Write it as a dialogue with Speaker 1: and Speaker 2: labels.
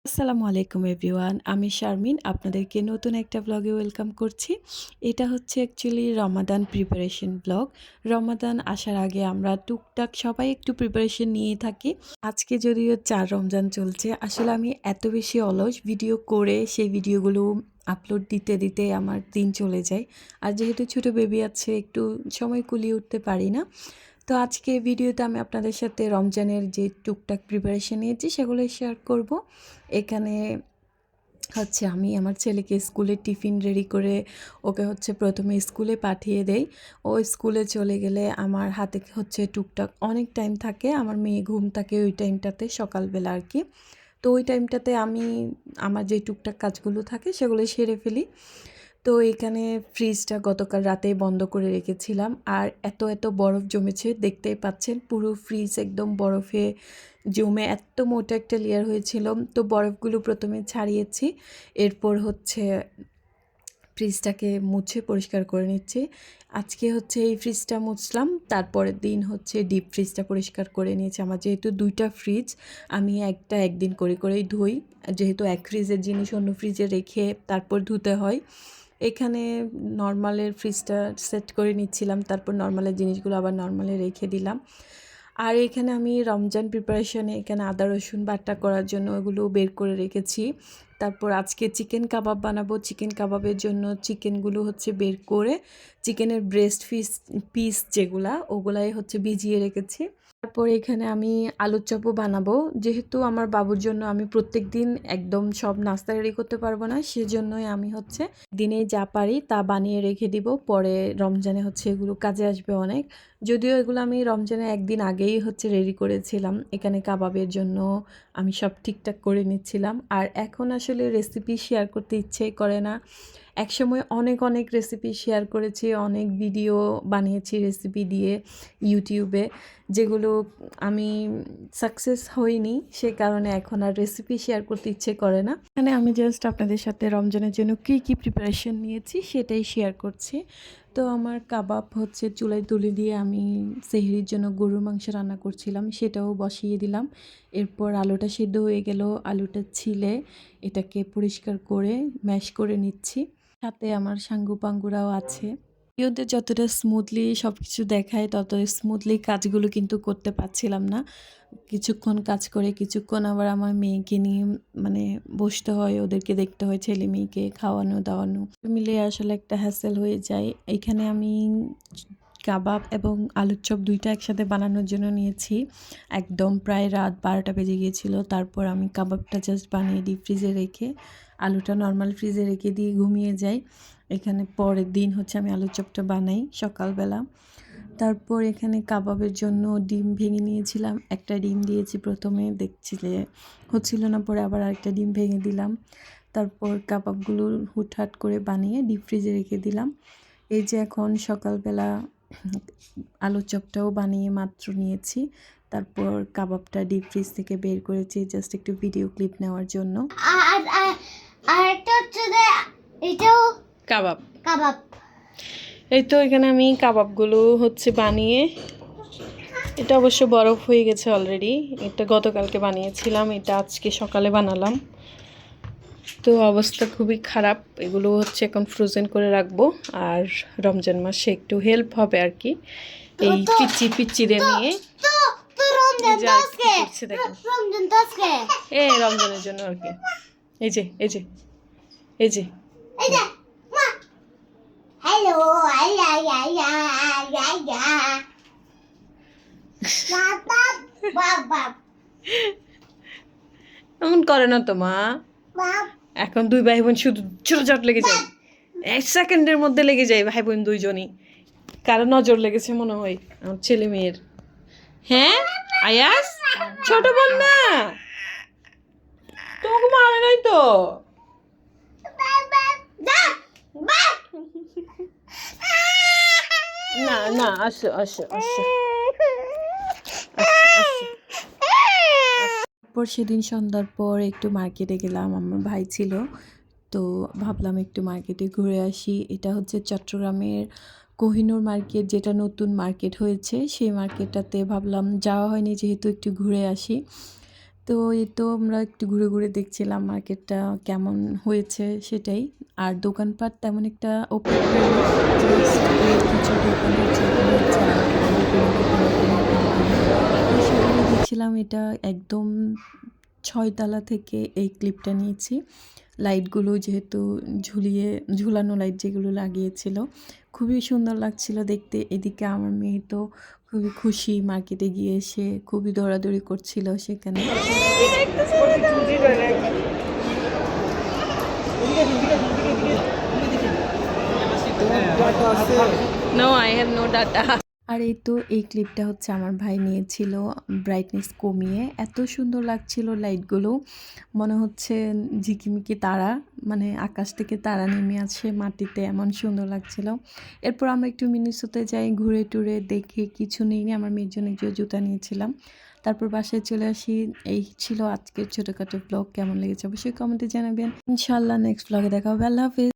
Speaker 1: আসসালামু আলাইকুম এভরিওয়ান, আমি শারমিন আপনাদেরকে নতুন একটা ব্লগে ওয়েলকাম করছি। এটা হচ্ছে অ্যাকচুয়ালি রমাদান প্রিপারেশন ব্লগ। রমাদান আসার আগে আমরা টুকটাক সবাই একটু প্রিপারেশন নিয়ে থাকি। আজকে যদিও 4 রমজান চলছে, আসলে আমি এত বেশি অলস ভিডিও করে সেই ভিডিওগুলো আপলোড দিতে দিতে আমার দিন চলে যায়। আর যেহেতু ছোটো বেবি আছে একটু সময় কুলিয়ে উঠতে পারি না। তো আজকে ভিডিওতে আমি আপনাদের সাথে রমজানের যে টুকটাক প্রিপারেশন নিয়েছি সেগুলো শেয়ার করব। এখানে হচ্ছে আমি আমার ছেলেকে স্কুলে টিফিন রেডি করে ওকে হচ্ছে প্রথমে স্কুলে পাঠিয়ে দেই। ও স্কুলে চলে গেলে আমার হাতে হচ্ছে টুকটাক অনেক টাইম থাকে, আমার মেয়ে ঘুম থাকে ওই টাইমটাতে সকালবেলা আর কি। তো ওই টাইমটাতে আমি আমার যে টুকটাক কাজগুলো থাকে সেগুলো সেরে ফেলি। তো এখানে ফ্রিজটা গতকাল রাতেই বন্ধ করে রেখেছিলাম, আর এত এত বরফ জমেছে দেখতেই পাচ্ছেন, পুরো ফ্রিজ একদম বরফে জমে এত মোটা একটা লেয়ার হয়েছিল। তো বরফগুলো প্রথমে ছাড়িয়েছি, এরপর হচ্ছে ফ্রিজটাকে মুছে পরিষ্কার করে নিচ্ছি। আজকে হচ্ছে এই ফ্রিজটা মুছলাম, তারপরের দিন হচ্ছে ডিপ ফ্রিজটা পরিষ্কার করে নিয়েছি। আমার যেহেতু 2টা ফ্রিজ, আমি একটা একদিন করে করেই ধুই, যেহেতু এক ফ্রিজের জিনিস অন্য ফ্রিজে রেখে তারপর ধুতে হয়। এখানে নর্মালের ফ্রিজটা সেট করে নিচ্ছিলাম, তারপর নর্মালের জিনিসগুলো আবার নর্মালে রেখে দিলাম। আর এখানে আমি রমজান প্রিপারেশনে এখানে আদা রসুন বাটা করার জন্য ওগুলো বের করে রেখেছি। তারপর আজকে চিকেন কাবাব বানাবো, চিকেন কাবাবের জন্য চিকেনগুলো হচ্ছে বের করে চিকেনের ব্রেস্ট পিস যেগুলা ওগুলাই হচ্ছে ভিজিয়ে রেখেছি। তারপর এখানে আমি আলুর চপও বানাবো, যেহেতু আমার বাবুর জন্য আমি প্রত্যেক দিন একদম সব নাস্তা রেডি করতে পারবো না, সেজন্যই আমি হচ্ছে দিনে যা পারি তা বানিয়ে রেখে দিব, পরে রমজানে হচ্ছে এগুলো কাজে আসবে অনেক। যদিও এগুলো আমি রমজানের একদিন আগেই হচ্ছে রেডি করেছিলাম, এখানে কাবাবের জন্য আমি সব ঠিকঠাক করে নিচ্ছিলাম। আর এখন আসলে রেসিপি শেয়ার করতে ইচ্ছেই করে না। একসময় অনেক অনেক রেসিপি শেয়ার করেছি, অনেক ভিডিও বানিয়েছি রেসিপি দিয়ে ইউটিউবে, যেগুলো আমি সাকসেস হইনি, সে কারণে এখন আর রেসিপি শেয়ার করতে ইচ্ছে করে না। মানে আমি জাস্ট আপনাদের সাথে রমজানের জন্য কী কী প্রিপারেশন নিয়েছি সেটাই শেয়ার করছি। তো আমার কাবাব হচ্ছে চুলায় তুলে দিয়ে আমি সেহরির জন্য গরুর মাংস রান্না করছিলাম, সেটাও বসিয়ে দিলাম। এরপর আলুটা সিদ্ধ হয়ে গেল, আলুটা ছিলে এটাকে পরিষ্কার করে ম্যাশ করে নিচ্ছি। সাথে আমার সাঙ্গু পাঙ্গুরাও আছে। ভিডিওতে যতটা স্মুথলি সব কিছু দেখায় তত স্মুথলি কাজগুলো কিন্তু করতে পারছিলাম না। কিছুক্ষণ কাজ করে কিছুক্ষণ আবার আমার মেয়েকে নিয়ে মানে বসতে হয়, ওদেরকে দেখতে হয়, ছেলে মেয়েকে খাওয়ানো দাওয়ানো মিলে আসলে একটা হ্যাসেল হয়ে যায়। এখানে আমি কাবাব এবং আলুর চপ 2টা একসাথে বানানোর জন্য নিয়েছি। একদম প্রায় রাত 12টা বেজে গিয়েছিল। তারপর আমি কাবাবটা জাস্ট বানিয়ে ডিপ ফ্রিজে রেখে আলুটা নর্মাল ফ্রিজে রেখে দিয়ে ঘুমিয়ে যাই। এখানে পরের দিন হচ্ছে আমি আলুর চপটা বানাই সকালবেলা। তারপর এখানে কাবাবের জন্য ডিম ভেঙে নিয়েছিলাম, একটা ডিম দিয়েছি প্রথমে, দেখছি যে হচ্ছিল না, পরে আবার আরেকটা ডিম ভেঙে দিলাম। তারপর কাবাবগুলো হুটহাট করে বানিয়ে ডিপ ফ্রিজে রেখে দিলাম। এই যে এখন সকালবেলা আলুর চপটাও বানিয়ে মাত্র নিয়েছি। তারপর কাবাবটা ডিপ ফ্রিজ থেকে বের করেছি জাস্ট একটু ভিডিও ক্লিপ নেওয়ার জন্য। আর একটা হচ্ছে এটাও কাবাব কাবাব। এই তো এখানে আমি কাবাবগুলো হচ্ছে বানিয়ে, এটা অবশ্য বরফ হয়ে গেছে অলরেডি, এটা গতকালকে বানিয়েছিলাম, এটা আজকে সকালে বানালাম। তো অবস্থা খুবই খারাপ, এগুলো হচ্ছে এখন ফ্রোজেন করে রাখবো, আর রমজান মাসে একটু হেল্প হবে আর কি এই পিচ্চিদের নিয়ে। রমজানের জন্য আর কি, এই যে এই যে এই যে এমন করে না তো মা, এখন 2 ভাই বোন শুধু ছোট চট লেগে যায়, 1 সেকেন্ডের মধ্যে লেগে যায় ভাই বোন দুইজনই। কারো নজর লেগেছে মনে হয় আমার ছেলে মেয়ের। হ্যাঁ আয়াস, ছোট বোন না, তোমাকে মারে নাই তো। না না, আসো আসো আসো। তারপর সেদিন সন্ধ্যার পর একটু মার্কেটে গেলাম, আমার ভাই ছিল, তো ভাবলাম একটু মার্কেটে ঘুরে আসি। এটা হচ্ছে চট্টগ্রামের কোহিনূর মার্কেট, যেটা নতুন মার্কেট হয়েছে, সেই মার্কেটটাতে ভাবলাম যাওয়া হয়নি যেহেতু একটু ঘুরে আসি। তো এই তো আমরা একটু ঘুরে ঘুরে দেখছিলাম মার্কেটটা কেমন হয়েছে সেটাই। আর দোকানপাট তেমন একটা ওপেন হয়নি। জাস্ট কিছু দোকান হচ্ছে এখানে চা, পানিপুরি দোকান, তো সেগুলো দেখছিলাম। এটা একদম ৬ তলা থেকে এই ক্লিপটা নিয়েছি। লাইটগুলো যেহেতু ঝুলানো লাইট যেগুলো লাগিয়েছিল, খুবই সুন্দর লাগছিল দেখতে। এদিকে আমার মেয়ে তো খুবই খুশি, মার্কেটে গিয়ে এসে খুবই দৌড়াদৌড়ি করছিল সেখানে। No, I have no data. আর এই তো এই ক্লিপটা হচ্ছে আমার ভাই নিয়েছিল ব্রাইটনেস কমিয়ে। এত সুন্দর লাগছিল লাইটগুলো, মনে হচ্ছে ঝিকিমিকি তারা, মানে আকাশ থেকে তারা নেমে আছে মাটিতে, এমন সুন্দর লাগছিল। এরপর আমরা একটু মিনিসোতে যাই, ঘুরে টুরে দেখে কিছু নিইনি, আমার মেয়ের জন্য একটু জুতা নিয়েছিলাম। তারপর বাসায় চলে আসি। এই ছিল আজকের ছোটোখাটো ব্লগ। কেমন লেগেছে অবশ্যই কমেন্টে জানাবেন। ইনশাল্লাহ নেক্সট ব্লগে দেখা হবে। আল্লাহ হাফিজ।